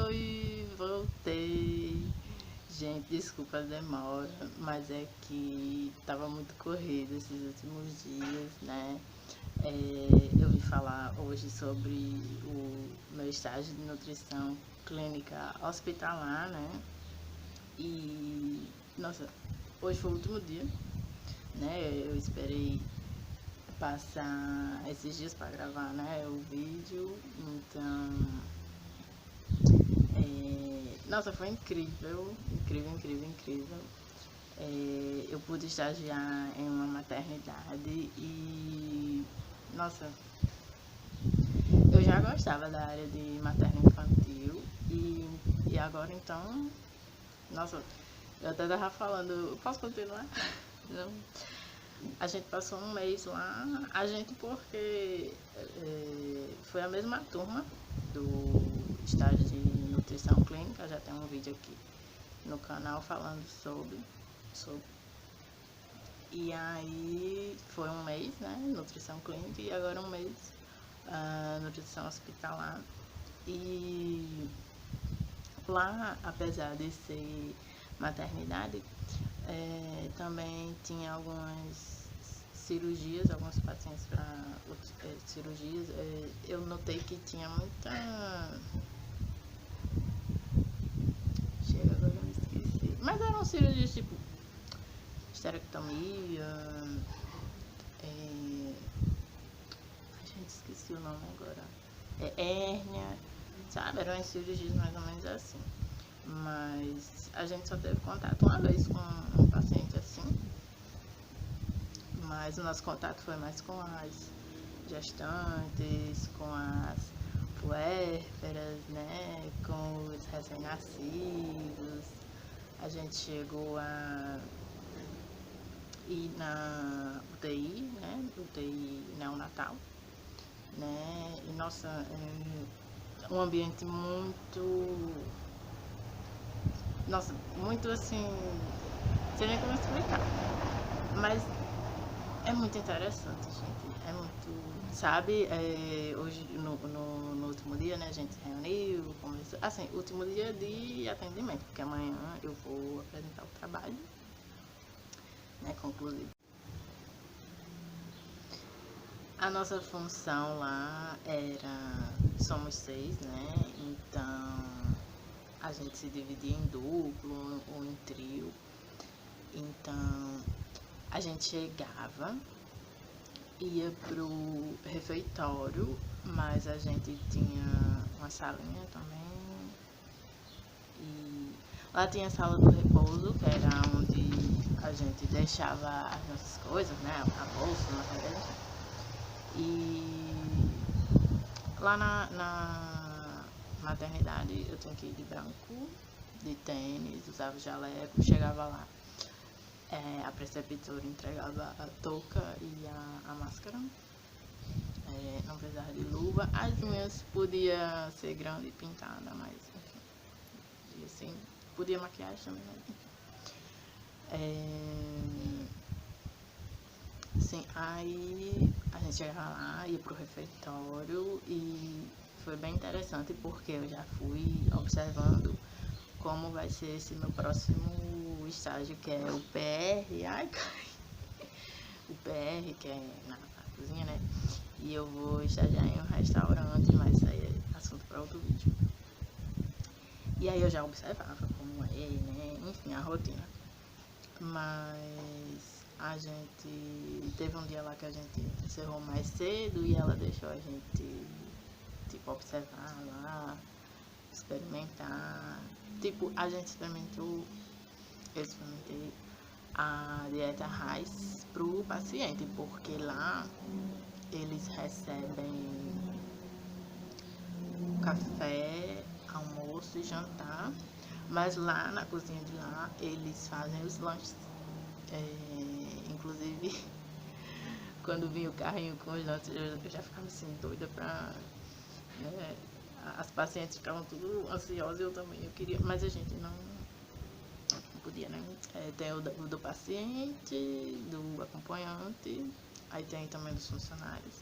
Oi, voltei. Gente, desculpa a demora, mas é que tava muito corrido esses últimos dias, né? Eu vim falar hoje sobre o meu estágio de nutrição clínica hospitalar, né? E, nossa, hoje foi o último dia, né? Eu esperei passar esses dias para gravar, né? O vídeo, então nossa, foi incrível, incrível, incrível, incrível. Eu pude estagiar em uma maternidade e, nossa, eu já gostava da área de materno-infantil e agora então, nossa, eu até tava falando, posso continuar? Não. A gente passou um mês lá, a gente porque foi a mesma turma do estágio de nutrição clínica, já tem um vídeo aqui no canal falando sobre. E aí foi um mês, né, nutrição clínica, e agora um mês nutrição hospitalar. E lá, apesar de ser maternidade, também tinha algumas cirurgias, alguns pacientes para cirurgias. Eu notei que tinha muita... Chega, agora eu me esqueci. Mas eram cirurgias tipo esterectomia, gente, esqueci o nome agora. Hérnia, sabe? Eram as cirurgias mais ou menos assim. Mas a gente só teve contato uma vez com um paciente assim. Mas o nosso contato foi mais com as gestantes, com as puérperas, né? Com os recém-nascidos. A gente chegou a ir na UTI, né? UTI neonatal, né? E nossa, é um ambiente muito, nossa, muito assim, não sei nem como explicar, mas é muito interessante, gente. É muito, sabe? Hoje no último dia, né? A gente se reuniu, conversou, assim, último dia de atendimento, porque amanhã eu vou apresentar o trabalho, né? Conclusivo. A nossa função lá somos 6, né? Então a gente se dividia em duplo ou em trio. Então a gente chegava, ia pro refeitório, mas a gente tinha uma salinha também. E lá tinha a sala do repouso, que era onde a gente deixava as nossas coisas, né? A bolsa, a matéria. E lá na maternidade eu tinha que ir de branco, de tênis, usava jaleco, chegava lá. A preceptora entregava a touca e a máscara, não precisava de luva. As unhas podia ser grande e pintada, mas enfim, e assim, podia maquiagem também, mas enfim. Sim, aí a gente chegava lá, ia pro refeitório e foi bem interessante porque eu já fui observando como vai ser esse meu próximo estágio, que é o PR, o PR, que é na cozinha, né? E eu vou estagiar em um restaurante, mas isso aí é assunto para outro vídeo. E aí eu já observava como é, né? Enfim, a rotina. Mas a gente teve um dia lá que a gente encerrou mais cedo e ela deixou a gente tipo observar lá, experimentar. Tipo, a gente eu experimentei a dieta RAIS pro paciente, porque lá eles recebem café, almoço e jantar, mas lá na cozinha de lá eles fazem os lanches. Inclusive, quando vinha o carrinho com os lanches, eu já ficava assim doida pra, né, as pacientes ficavam tudo ansiosas, eu também, eu queria, mas a gente não podia, né? Tem o do paciente, do acompanhante, aí tem também dos funcionários.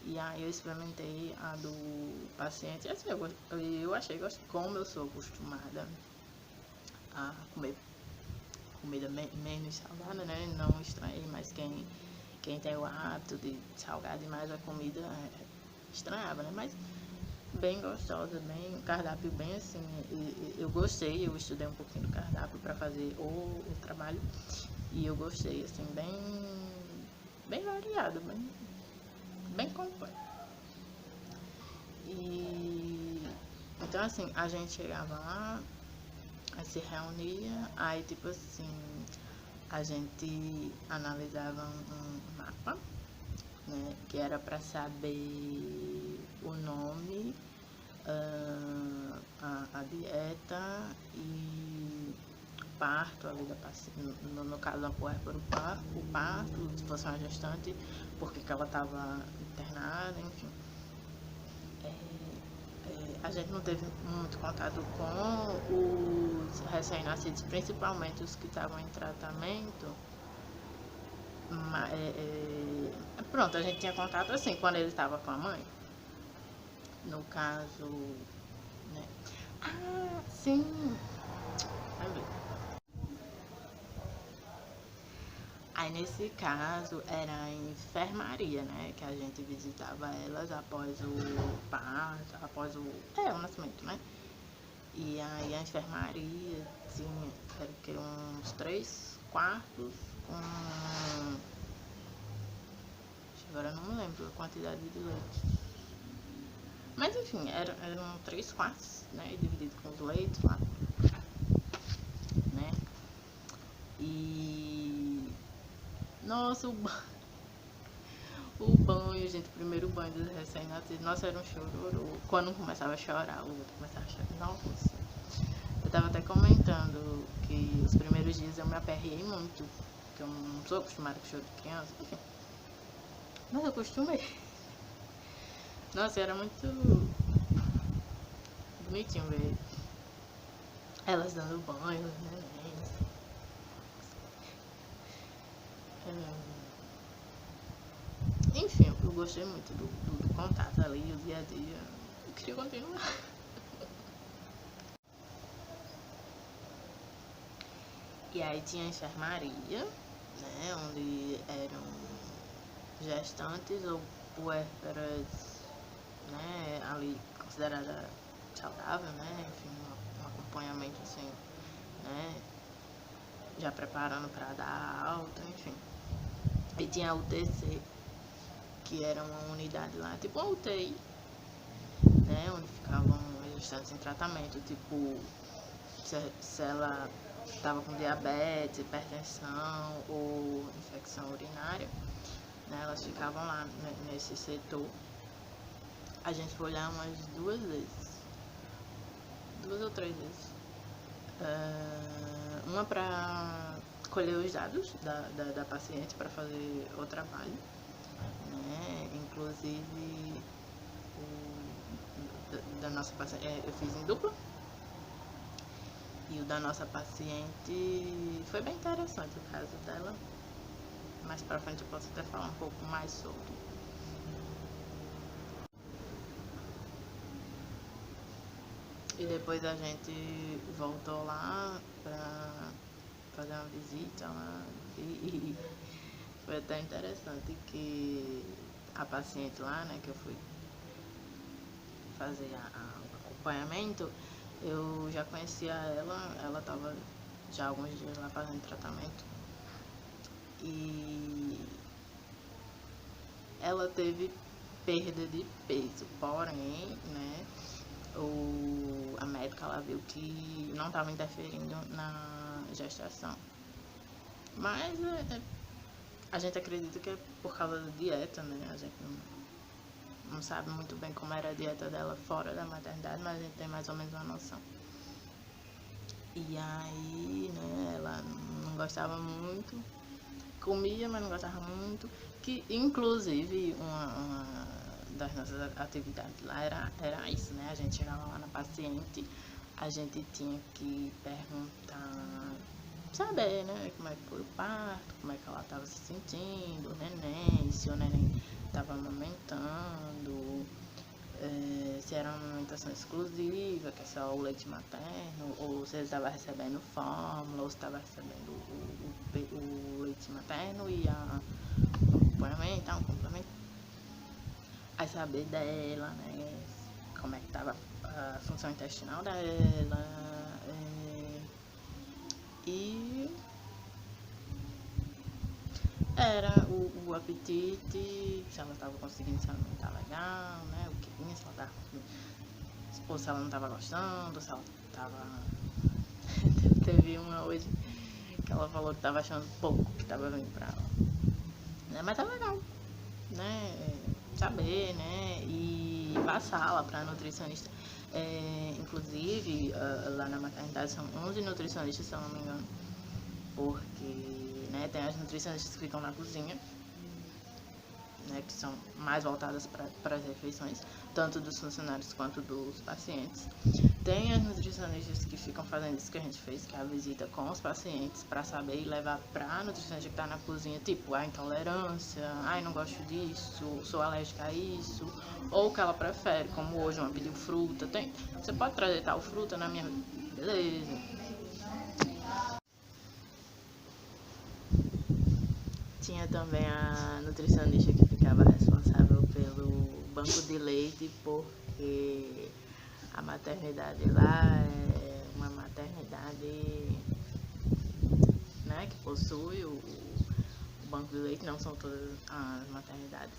E aí eu experimentei a do paciente. Assim, eu achei, como eu sou acostumada a comer comida menos salgada, né? Não estranhei, mas quem tem o hábito de salgar demais a comida estranhava, né? Mas bem gostosa, bem, cardápio bem assim, eu gostei, eu estudei um pouquinho do cardápio para fazer o trabalho e eu gostei, assim, bem variado, bem completo. E então assim, a gente chegava lá, aí se reunia, aí tipo assim, a gente analisava um mapa, né, que era para saber o nome, a dieta e o parto ali da paciente, no caso da puérpera, o parto, se fosse uma gestante, porque que ela estava internada, enfim. A gente não teve muito contato com os recém-nascidos, principalmente os que estavam em tratamento. Mas, pronto, a gente tinha contato assim, quando ele estava com a mãe. No caso, né? Ah, sim! Aí nesse caso era a enfermaria, né? Que a gente visitava elas após o parto, após o nascimento, né? E aí a enfermaria tinha, era que uns 3 quartos com... Agora eu não me lembro a quantidade de leitos. Mas enfim, eram 3 quartos, né? Dividido com os leitos lá, né? E... Nossa, o banho, gente, o primeiro banho dos recém-nascidos, nossa, era um chororô. Quando um começava a chorar, o outro começava a chorar. Nossa, eu tava até comentando que os primeiros dias eu me aperrei muito, porque eu não sou acostumada com choro de criança, enfim. Mas eu acostumei. Nossa, era muito bonitinho ver elas dando banho, os nenéns. Enfim, eu gostei muito do contato ali, o dia a dia. Eu queria continuar. E aí tinha a enfermaria, né, onde eram gestantes ou puérperas, né, ali considerada saudável, né, enfim, um acompanhamento assim, né, já preparando para dar alta, enfim. E tinha a UTC, que era uma unidade lá, tipo uma UTI, né, onde ficavam gestantes em tratamento, tipo, se ela estava com diabetes, hipertensão ou infecção urinária, né, elas ficavam lá nesse setor. A gente foi lá umas 2 vezes, 2 ou 3 vezes. Uma para colher os dados da paciente para fazer o trabalho, né? Inclusive da nossa paciente, eu fiz em dupla. E o da nossa paciente foi bem interessante o caso dela. Mais pra frente eu posso até falar um pouco mais sobre. E depois a gente voltou lá pra fazer uma visita lá. E foi até interessante que a paciente lá, né, que eu fui fazer o acompanhamento, eu já conhecia ela estava já há alguns dias lá fazendo tratamento. E ela teve perda de peso, porém, né, a médica lá viu que não estava interferindo na gestação. Mas a gente acredita que é por causa da dieta, né? A gente não sabe muito bem como era a dieta dela fora da maternidade, mas a gente tem mais ou menos uma noção. E aí, né, ela não gostava muito, comia, mas não gostava muito, que inclusive uma das nossas atividades lá era isso, né? A gente chegava lá na paciente, a gente tinha que perguntar, saber, né, como é que foi o parto, como é que ela estava se sentindo, o neném, se o neném estava amamentando, se era uma alimentação exclusiva, que é só o leite materno, ou se ele estava recebendo fórmula, ou se estava recebendo o leite materno e o complemento. Aí saber dela, né, como é que estava a função intestinal dela, e era o apetite, se ela estava conseguindo se alimentar legal, né, o que vinha, se ela estava conseguindo, ou se ela não estava gostando, se ela estava... Teve uma hoje que ela falou que estava achando pouco que estava vindo pra ela, né, mas tá legal, né, saber, né, e passar lá pra nutricionista. Inclusive, lá na maternidade são 11 nutricionistas, se eu não me engano, porque, né, tem as nutricionistas que ficam na cozinha, né, que são mais voltadas para as refeições, tanto dos funcionários quanto dos pacientes. Tem as nutricionistas que ficam fazendo isso que a gente fez, que é a visita com os pacientes, para saber e levar para a nutricionista que está na cozinha, tipo, a intolerância, não gosto disso, sou alérgica a isso, ou o que ela prefere, como hoje uma pediu fruta, você pode trazer tal fruta na minha... Beleza. Tinha também a nutricionista que ficava responsável pelo banco de leite, porque a maternidade lá é uma maternidade, né, que possui o banco de leite, não são todas as maternidades.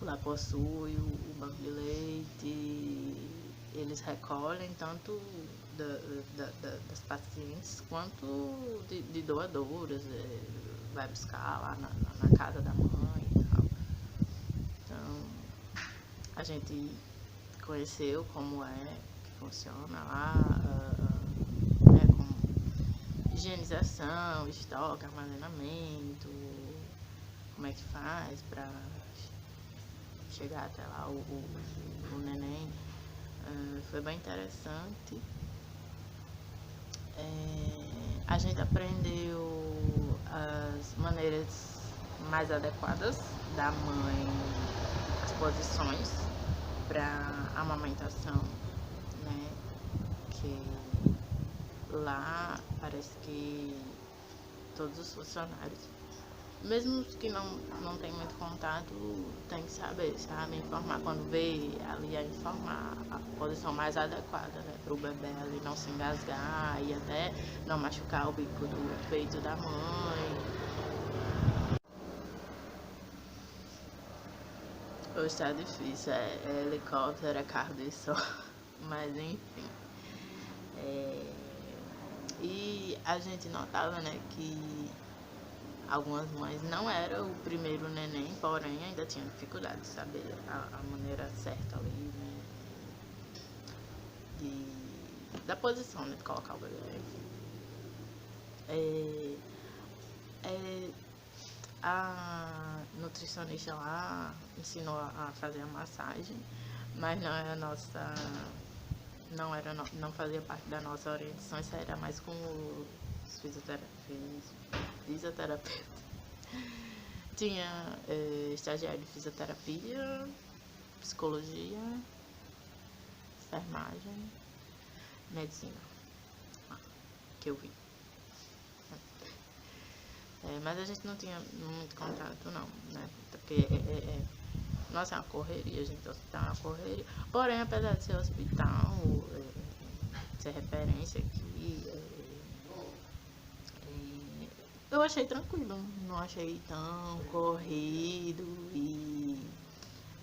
Lá possui o banco de leite, eles recolhem tanto das pacientes quanto de doadoras, vai buscar lá na casa da mãe e tal. Então, a gente conheceu como é que funciona lá, né, com higienização, estoque, armazenamento, como é que faz para chegar até lá o neném. Foi bem interessante. A gente aprendeu as maneiras mais adequadas da mãe, as posições para amamentação, né, que lá parece que todos os funcionários, mesmo os que não tem muito contato, tem que saber, sabe, informar, quando vê ali, a informar a posição mais adequada, né, para o bebê ali não se engasgar e até não machucar o bico do peito da mãe. Hoje tá difícil, é helicóptero, é carro de som, mas enfim. E a gente notava, né, que algumas mães não era o primeiro neném, porém ainda tinha dificuldade de saber a maneira certa ali, né, da posição, né, de colocar o bebê. A nutricionista lá ensinou a fazer a massagem, mas não fazia parte da nossa orientação, isso era mais com os fisioterapeutas. Tinha estagiário de fisioterapia, psicologia, enfermagem, medicina, que eu vi. Mas a gente não tinha muito contato não, né, porque nossa, é uma correria, gente, o hospital é uma correria, porém, apesar de ser hospital, ser referência aqui, eu achei tranquilo, não achei tão corrido, e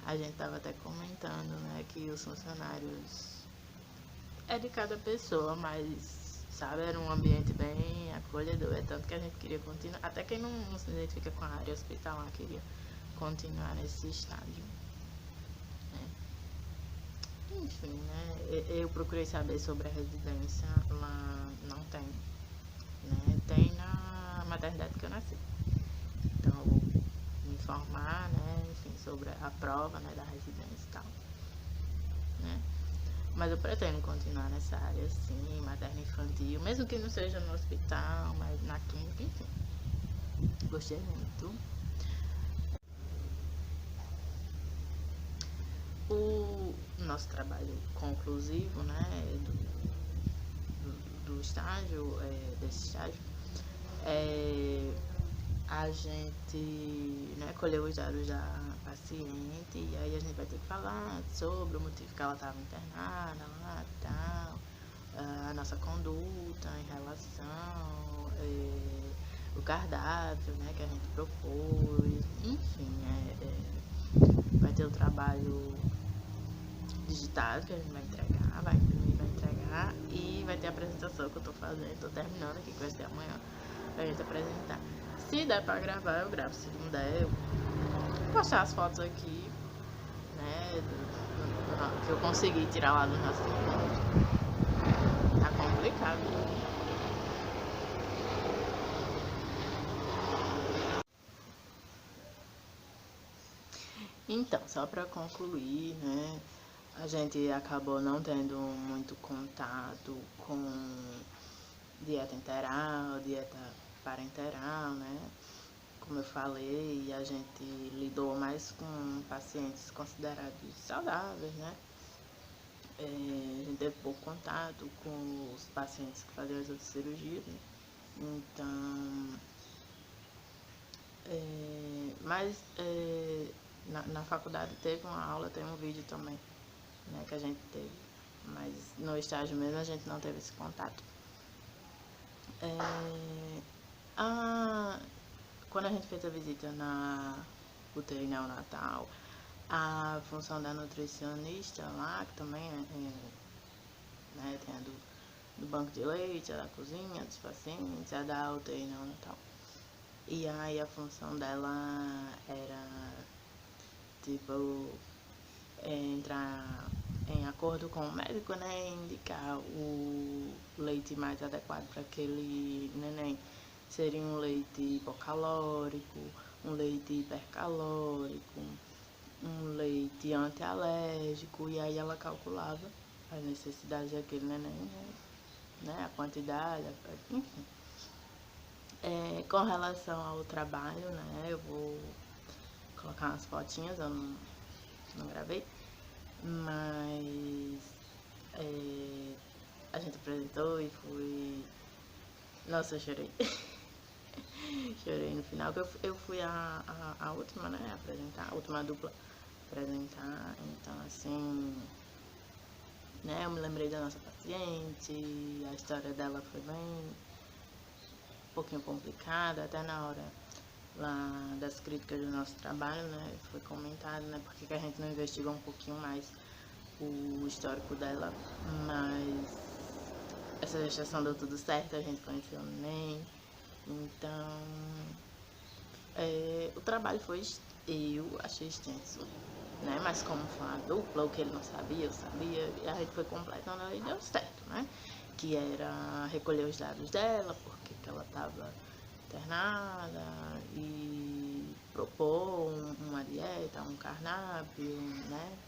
a gente tava até comentando, né, que os funcionários é de cada pessoa, mas, sabe, era um ambiente bem acolhedor, tanto que a gente queria continuar, até quem não se identifica com a área hospitalar queria continuar nesse estágio, né. Enfim, né, eu procurei saber sobre a residência, lá não tem, né, tem na maternidade que eu nasci, então eu vou me informar, né, enfim, sobre a prova, né, da residência e tal, né. Mas eu pretendo continuar nessa área, assim, materno-infantil, mesmo que não seja no hospital, mas na clínica, enfim. Gostei muito. O nosso trabalho conclusivo, né, do estágio, desse estágio, a gente, né, colheu os dados da paciente e aí a gente vai ter que falar sobre o motivo que ela estava internada lá e tal, a nossa conduta em relação, o cardápio, né, que a gente propôs, enfim, vai ter o trabalho digital que a gente vai entregar, vai imprimir, vai entregar e vai ter a apresentação que eu tô fazendo, tô terminando aqui, que vai ser amanhã, pra gente apresentar. Se der pra gravar, eu gravo, se não der, eu vou postar as fotos aqui, né, que eu consegui tirar lá do nosso telefone. Tá complicado. Então, só para concluir, né, a gente acabou não tendo muito contato com dieta enteral, dieta parenteral, né? Como eu falei, a gente lidou mais com pacientes considerados saudáveis, né? A gente teve pouco contato com os pacientes que faziam as outras cirurgias, né? Então, mas na faculdade teve uma aula, tem um vídeo também, né, que a gente teve, mas no estágio mesmo a gente não teve esse contato. Quando a gente fez a visita na UTI neonatal, a função da nutricionista lá, que também né, tem a do banco de leite, a da cozinha, dos pacientes, a da UTI neonatal. E aí a função dela era, tipo, entrar em acordo com o médico, né, e indicar o leite mais adequado para aquele neném. Seria um leite hipocalórico, um leite hipercalórico, um leite antialérgico, e aí ela calculava as necessidades daquele neném, né, a quantidade, enfim. Com relação ao trabalho, né, eu vou colocar umas fotinhas, eu não gravei, mas a gente apresentou e foi... Nossa, eu chorei. Chorei no final, que eu fui a última, né, apresentar, a última dupla apresentar, então assim, né, eu me lembrei da nossa paciente, a história dela foi bem, um pouquinho complicada, até na hora lá das críticas do nosso trabalho, né, foi comentado, né, porque a gente não investigou um pouquinho mais o histórico dela, mas essa gestação deu tudo certo, a gente conheceu o neném, então o trabalho foi, eu achei extenso, né, mas como foi uma dupla, o que ele não sabia, eu sabia, e a gente foi completando e deu certo, né, que era recolher os dados dela, porque que ela estava internada, e propor uma dieta, um cardápio, né,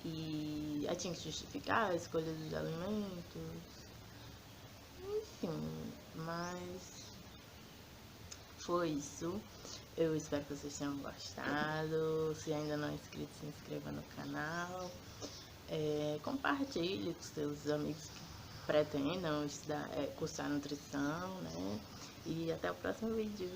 e aí tinha que justificar a escolha dos alimentos, enfim, mas foi isso. Eu espero que vocês tenham gostado. Se ainda não é inscrito, se inscreva no canal. Compartilhe com seus amigos que pretendam estudar, cursar nutrição, né? E até o próximo vídeo.